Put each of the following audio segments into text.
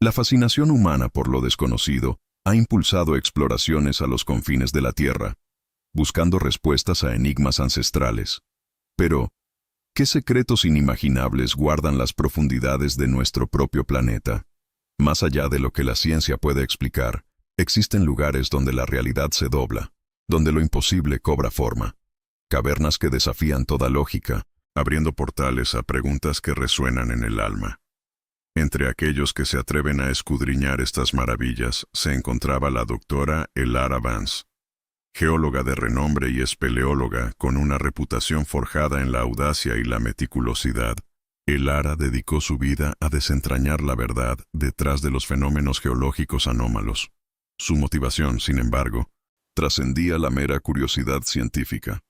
La fascinación humana por lo desconocido ha impulsado exploraciones a los confines de la Tierra, buscando respuestas a enigmas ancestrales. Pero, ¿qué secretos inimaginables guardan las profundidades de nuestro propio planeta? Más allá de lo que la ciencia puede explicar, existen lugares donde la realidad se dobla, donde lo imposible cobra forma. Cavernas que desafían toda lógica, abriendo portales a preguntas que resuenan en el alma. Entre aquellos que se atreven a escudriñar estas maravillas se encontraba la doctora Elara Vance, geóloga de renombre y espeleóloga con una reputación forjada en la audacia y la meticulosidad. Elara dedicó su vida a desentrañar la verdad detrás de los fenómenos geológicos anómalos. Su motivación, sin embargo, trascendía la mera curiosidad científica.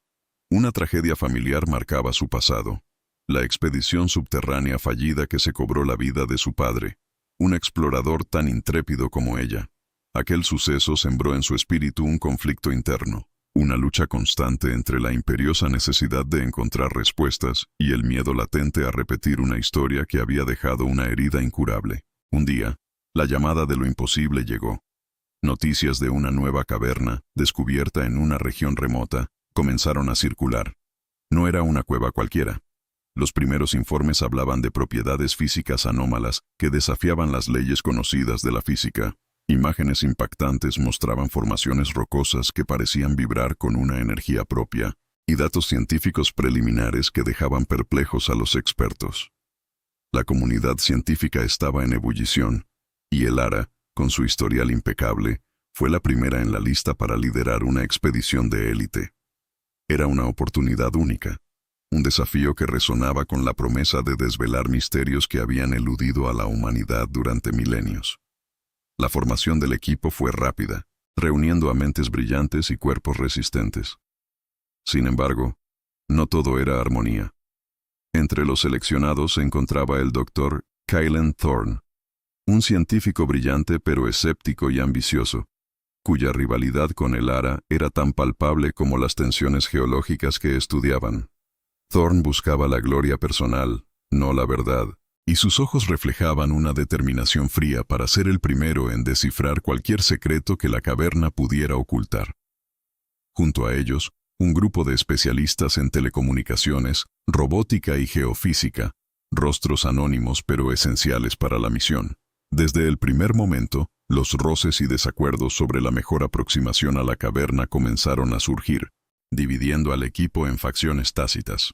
Una tragedia familiar marcaba su pasado: la expedición subterránea fallida que se cobró la vida de su padre, un explorador tan intrépido como ella. Aquel suceso sembró en su espíritu un conflicto interno, una lucha constante entre la imperiosa necesidad de encontrar respuestas y el miedo latente a repetir una historia que había dejado una herida incurable. Un día, la llamada de lo imposible llegó. Noticias de una nueva caverna, descubierta en una región remota, comenzaron a circular. No era una cueva cualquiera. Los primeros informes hablaban de propiedades físicas anómalas que desafiaban las leyes conocidas de la física. Imágenes impactantes mostraban formaciones rocosas que parecían vibrar con una energía propia, y datos científicos preliminares que dejaban perplejos a los expertos. La comunidad científica estaba en ebullición, y Elara, con su historial impecable, fue la primera en la lista para liderar una expedición de élite. Era una oportunidad única, un desafío que resonaba con la promesa de desvelar misterios que habían eludido a la humanidad durante milenios. La formación del equipo fue rápida, reuniendo a mentes brillantes y cuerpos resistentes. Sin embargo, no todo era armonía. Entre los seleccionados se encontraba el Dr. Kylen Thorne, un científico brillante pero escéptico y ambicioso, cuya rivalidad con Elara era tan palpable como las tensiones geológicas que estudiaban. Thorne buscaba la gloria personal, no la verdad, y sus ojos reflejaban una determinación fría para ser el primero en descifrar cualquier secreto que la caverna pudiera ocultar. Junto a ellos, un grupo de especialistas en telecomunicaciones, robótica y geofísica, rostros anónimos pero esenciales para la misión. Desde el primer momento, los roces y desacuerdos sobre la mejor aproximación a la caverna comenzaron a surgir, dividiendo al equipo en facciones tácitas.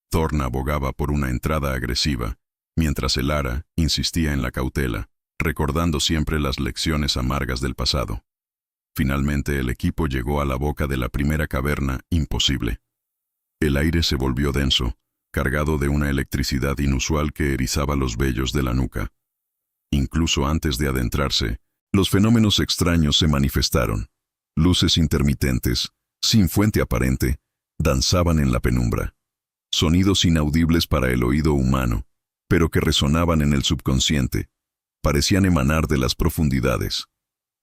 Thorne abogaba por una entrada agresiva, mientras Elara insistía en la cautela, recordando siempre las lecciones amargas del pasado. Finalmente el equipo llegó a la boca de la primera caverna imposible. El aire se volvió denso, cargado de una electricidad inusual que erizaba los vellos de la nuca. Incluso antes de adentrarse, los fenómenos extraños se manifestaron. Luces intermitentes, sin fuente aparente, danzaban en la penumbra. Sonidos inaudibles para el oído humano, pero que resonaban en el subconsciente, parecían emanar de las profundidades.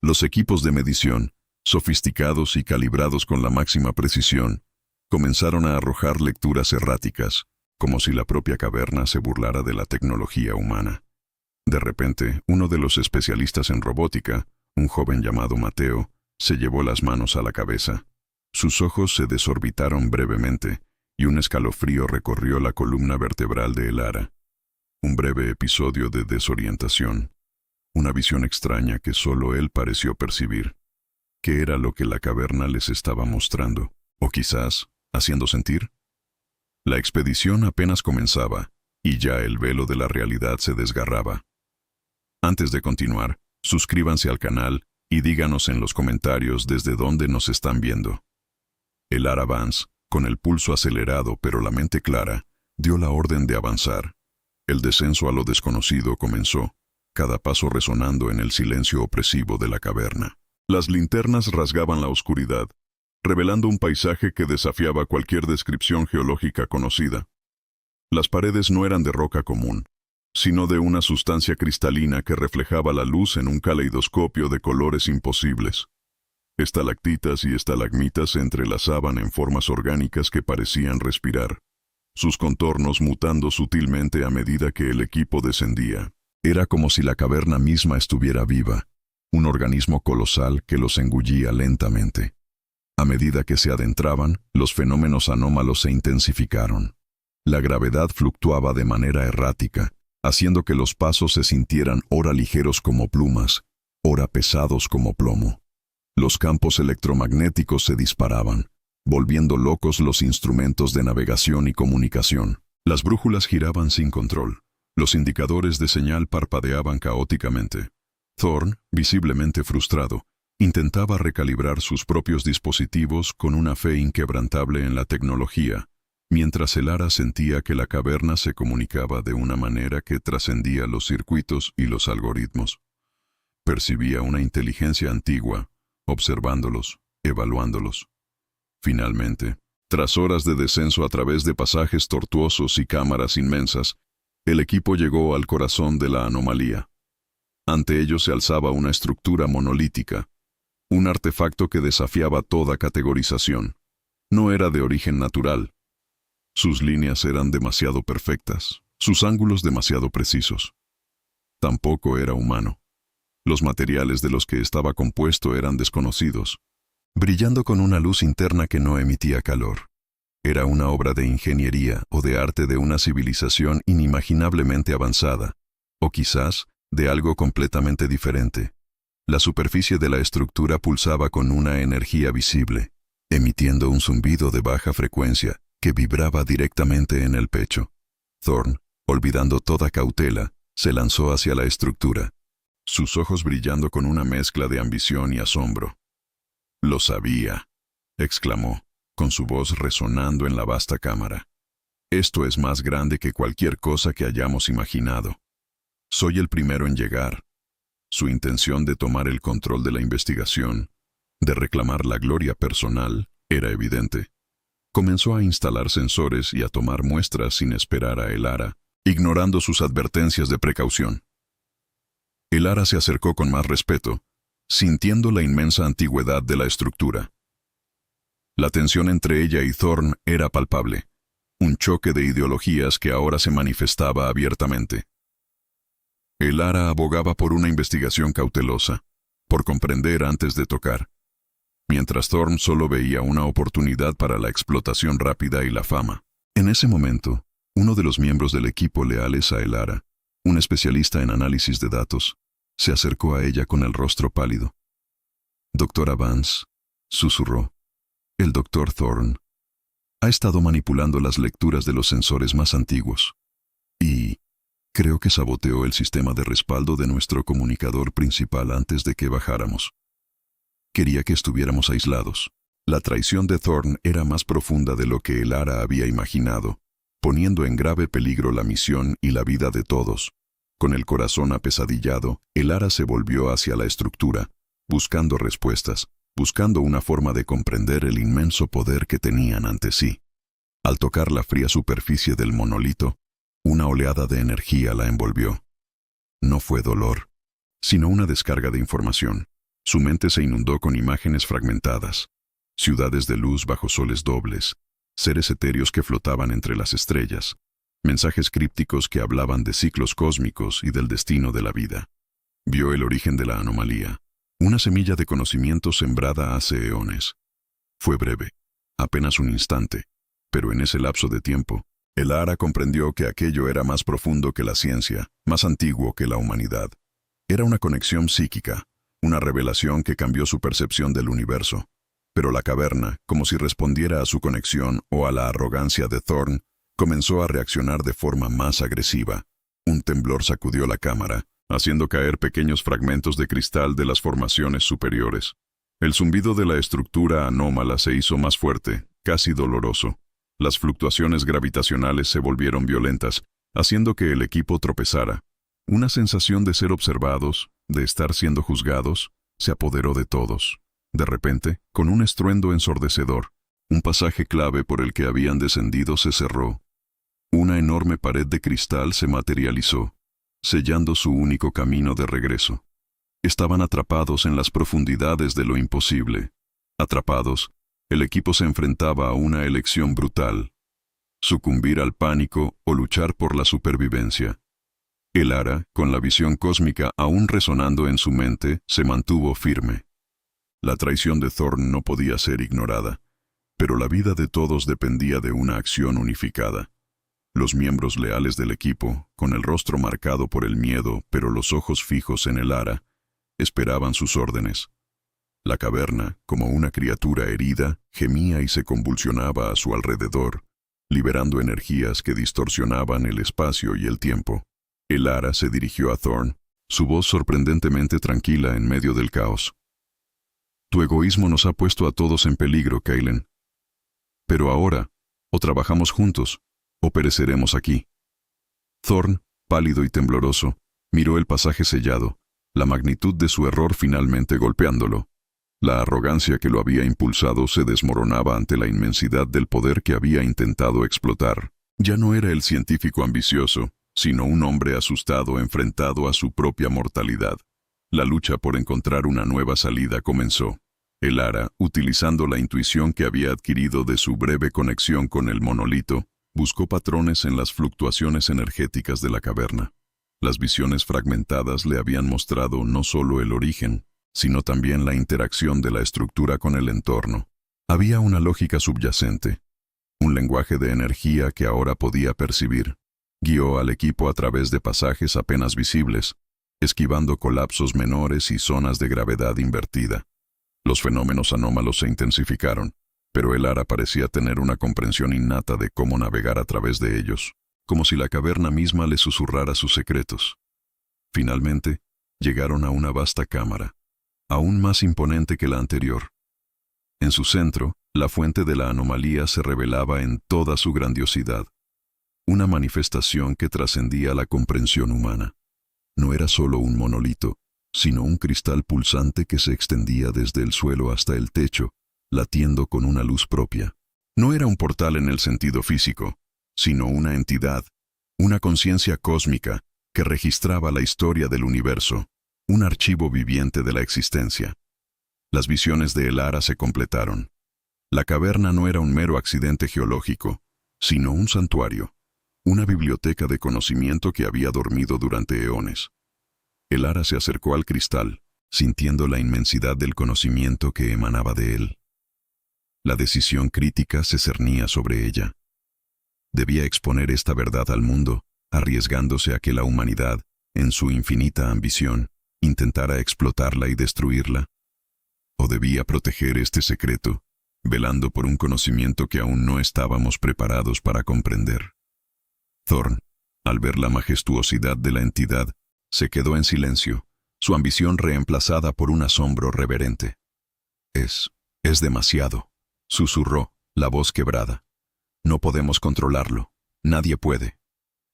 Los equipos de medición, sofisticados y calibrados con la máxima precisión, comenzaron a arrojar lecturas erráticas, como si la propia caverna se burlara de la tecnología humana. De repente, uno de los especialistas en robótica, un joven llamado Mateo, se llevó las manos a la cabeza. Sus ojos se desorbitaron brevemente, y un escalofrío recorrió la columna vertebral de Elara. Un breve episodio de desorientación. Una visión extraña que solo él pareció percibir. ¿Qué era lo que la caverna les estaba mostrando? ¿O quizás, haciendo sentir? La expedición apenas comenzaba, y ya el velo de la realidad se desgarraba. Antes de continuar, suscríbanse al canal y díganos en los comentarios desde dónde nos están viendo. Elara Vance, con el pulso acelerado pero la mente clara, dio la orden de avanzar. El descenso a lo desconocido comenzó, cada paso resonando en el silencio opresivo de la caverna. Las linternas rasgaban la oscuridad, revelando un paisaje que desafiaba cualquier descripción geológica conocida. Las paredes no eran de roca común, sino de una sustancia cristalina que reflejaba la luz en un caleidoscopio de colores imposibles. Estalactitas y estalagmitas se entrelazaban en formas orgánicas que parecían respirar, sus contornos mutando sutilmente a medida que el equipo descendía. Era como si la caverna misma estuviera viva, un organismo colosal que los engullía lentamente. A medida que se adentraban, los fenómenos anómalos se intensificaron. La gravedad fluctuaba de manera errática, haciendo que los pasos se sintieran ora ligeros como plumas, ora pesados como plomo. Los campos electromagnéticos se disparaban, volviendo locos los instrumentos de navegación y comunicación. Las brújulas giraban sin control. Los indicadores de señal parpadeaban caóticamente. Thorn, visiblemente frustrado, intentaba recalibrar sus propios dispositivos con una fe inquebrantable en la tecnología, mientras Elara sentía que la caverna se comunicaba de una manera que trascendía los circuitos y los algoritmos. Percibía una inteligencia antigua, observándolos, evaluándolos. Finalmente, tras horas de descenso a través de pasajes tortuosos y cámaras inmensas, el equipo llegó al corazón de la anomalía. Ante ellos se alzaba una estructura monolítica, un artefacto que desafiaba toda categorización. No era de origen natural. Sus líneas eran demasiado perfectas, sus ángulos demasiado precisos. Tampoco era humano. Los materiales de los que estaba compuesto eran desconocidos, brillando con una luz interna que no emitía calor. Era una obra de ingeniería o de arte de una civilización inimaginablemente avanzada, o quizás de algo completamente diferente. La superficie de la estructura pulsaba con una energía visible, emitiendo un zumbido de baja frecuencia que vibraba directamente en el pecho. Thorn, olvidando toda cautela, se lanzó hacia la estructura, sus ojos brillando con una mezcla de ambición y asombro. «Lo sabía», exclamó, con su voz resonando en la vasta cámara. «Esto es más grande que cualquier cosa que hayamos imaginado. Soy el primero en llegar». Su intención de tomar el control de la investigación, de reclamar la gloria personal, era evidente. Comenzó a instalar sensores y a tomar muestras sin esperar a Elara, ignorando sus advertencias de precaución. Elara se acercó con más respeto, sintiendo la inmensa antigüedad de la estructura. La tensión entre ella y Thorn era palpable, un choque de ideologías que ahora se manifestaba abiertamente. Elara abogaba por una investigación cautelosa, por comprender antes de tocar, mientras Thorn solo veía una oportunidad para la explotación rápida y la fama. En ese momento, uno de los miembros del equipo leales a Elara, un especialista en análisis de datos, se acercó a ella con el rostro pálido. «Doctora Vance», susurró, «el doctor Thorn ha estado manipulando las lecturas de los sensores más antiguos y creo que saboteó el sistema de respaldo de nuestro comunicador principal antes de que bajáramos. Quería que estuviéramos aislados». La traición de Thorn era más profunda de lo que Elara había imaginado, poniendo en grave peligro la misión y la vida de todos. Con el corazón apesadillado, Elara se volvió hacia la estructura, buscando respuestas, buscando una forma de comprender el inmenso poder que tenían ante sí. Al tocar la fría superficie del monolito, una oleada de energía la envolvió. No fue dolor, sino una descarga de información. Su mente se inundó con imágenes fragmentadas, ciudades de luz bajo soles dobles, seres etéreos que flotaban entre las estrellas, mensajes crípticos que hablaban de ciclos cósmicos y del destino de la vida. Vio el origen de la anomalía, una semilla de conocimiento sembrada hace eones. Fue breve, apenas un instante, pero en ese lapso de tiempo, Elara comprendió que aquello era más profundo que la ciencia, más antiguo que la humanidad. Era una conexión psíquica, una revelación que cambió su percepción del universo. Pero la caverna, como si respondiera a su conexión o a la arrogancia de Thorn, comenzó a reaccionar de forma más agresiva. Un temblor sacudió la cámara, haciendo caer pequeños fragmentos de cristal de las formaciones superiores. El zumbido de la estructura anómala se hizo más fuerte, casi doloroso. Las fluctuaciones gravitacionales se volvieron violentas, haciendo que el equipo tropezara. Una sensación de ser observados, de estar siendo juzgados, se apoderó de todos. De repente, con un estruendo ensordecedor, un pasaje clave por el que habían descendido se cerró. Una enorme pared de cristal se materializó, sellando su único camino de regreso. Estaban atrapados en las profundidades de lo imposible. Atrapados, el equipo se enfrentaba a una elección brutal: sucumbir al pánico o luchar por la supervivencia. El Ara, con la visión cósmica aún resonando en su mente, se mantuvo firme. La traición de Thorn no podía ser ignorada, pero la vida de todos dependía de una acción unificada. Los miembros leales del equipo, con el rostro marcado por el miedo pero los ojos fijos en el Ara, esperaban sus órdenes. La caverna, como una criatura herida, gemía y se convulsionaba a su alrededor, liberando energías que distorsionaban el espacio y el tiempo. El Ara se dirigió a Thorn, su voz sorprendentemente tranquila en medio del caos. Tu egoísmo nos ha puesto a todos en peligro, Kailen. Pero ahora, o trabajamos juntos, o pereceremos aquí. Thorn, pálido y tembloroso, miró el pasaje sellado, la magnitud de su error finalmente golpeándolo. La arrogancia que lo había impulsado se desmoronaba ante la inmensidad del poder que había intentado explotar. Ya no era el científico ambicioso, sino un hombre asustado enfrentado a su propia mortalidad. La lucha por encontrar una nueva salida comenzó. El Ara, utilizando la intuición que había adquirido de su breve conexión con el monolito, buscó patrones en las fluctuaciones energéticas de la caverna. Las visiones fragmentadas le habían mostrado no solo el origen, sino también la interacción de la estructura con el entorno. Había una lógica subyacente, un lenguaje de energía que ahora podía percibir. Guió al equipo a través de pasajes apenas visibles, esquivando colapsos menores y zonas de gravedad invertida. Los fenómenos anómalos se intensificaron, pero el Ara parecía tener una comprensión innata de cómo navegar a través de ellos, como si la caverna misma le susurrara sus secretos. Finalmente, llegaron a una vasta cámara, aún más imponente que la anterior. En su centro, la fuente de la anomalía se revelaba en toda su grandiosidad, una manifestación que trascendía la comprensión humana. No era solo un monolito, sino un cristal pulsante que se extendía desde el suelo hasta el techo, latiendo con una luz propia. No era un portal en el sentido físico, sino una entidad, una conciencia cósmica que registraba la historia del universo, un archivo viviente de la existencia. Las visiones de El Ara se completaron. La caverna no era un mero accidente geológico, sino un santuario, una biblioteca de conocimiento que había dormido durante eones. El Ara se acercó al cristal, sintiendo la inmensidad del conocimiento que emanaba de él. La decisión crítica se cernía sobre ella. Debía exponer esta verdad al mundo, arriesgándose a que la humanidad, en su infinita ambición, intentara explotarla y destruirla. O debía proteger este secreto, velando por un conocimiento que aún no estábamos preparados para comprender. Thorn, al ver la majestuosidad de la entidad, se quedó en silencio, su ambición reemplazada por un asombro reverente. Es demasiado, susurró, la voz quebrada. No podemos controlarlo, nadie puede.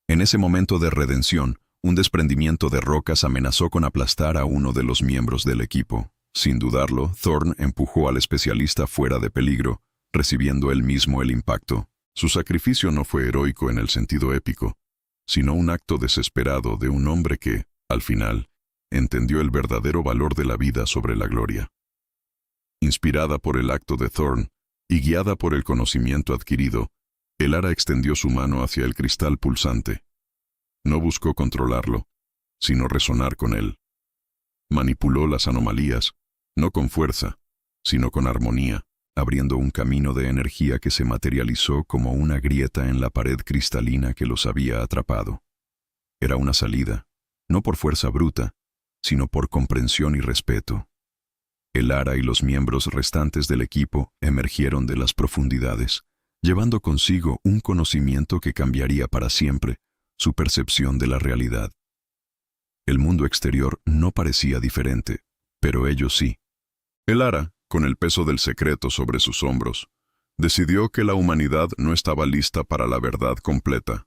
En ese momento de redención, un desprendimiento de rocas amenazó con aplastar a uno de los miembros del equipo. Sin dudarlo, Thorn empujó al especialista fuera de peligro, recibiendo él mismo el impacto. Su sacrificio no fue heroico en el sentido épico, sino un acto desesperado de un hombre que, al final, entendió el verdadero valor de la vida sobre la gloria. Inspirada por el acto de Thorn, y guiada por el conocimiento adquirido, el Ara extendió su mano hacia el cristal pulsante. No buscó controlarlo, sino resonar con él. Manipuló las anomalías, no con fuerza, sino con armonía, abriendo un camino de energía que se materializó como una grieta en la pared cristalina que los había atrapado. Era una salida, no por fuerza bruta, sino por comprensión y respeto. El Ara y los miembros restantes del equipo emergieron de las profundidades, llevando consigo un conocimiento que cambiaría para siempre su percepción de la realidad. El mundo exterior no parecía diferente, pero ellos sí. El Ara, con el peso del secreto sobre sus hombros, decidió que la humanidad no estaba lista para la verdad completa.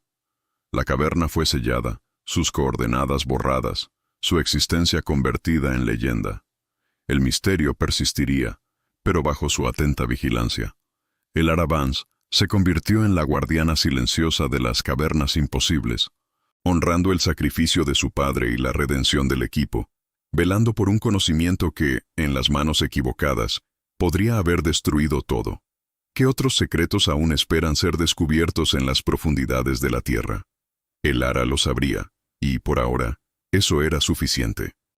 La caverna fue sellada, sus coordenadas borradas, su existencia convertida en leyenda. El misterio persistiría, pero bajo su atenta vigilancia. El Ara Vance se convirtió en la guardiana silenciosa de las cavernas imposibles, honrando el sacrificio de su padre y la redención del equipo, velando por un conocimiento que, en las manos equivocadas, podría haber destruido todo. ¿Qué otros secretos aún esperan ser descubiertos en las profundidades de la Tierra? El Ara lo sabría, Y por ahora, eso era suficiente.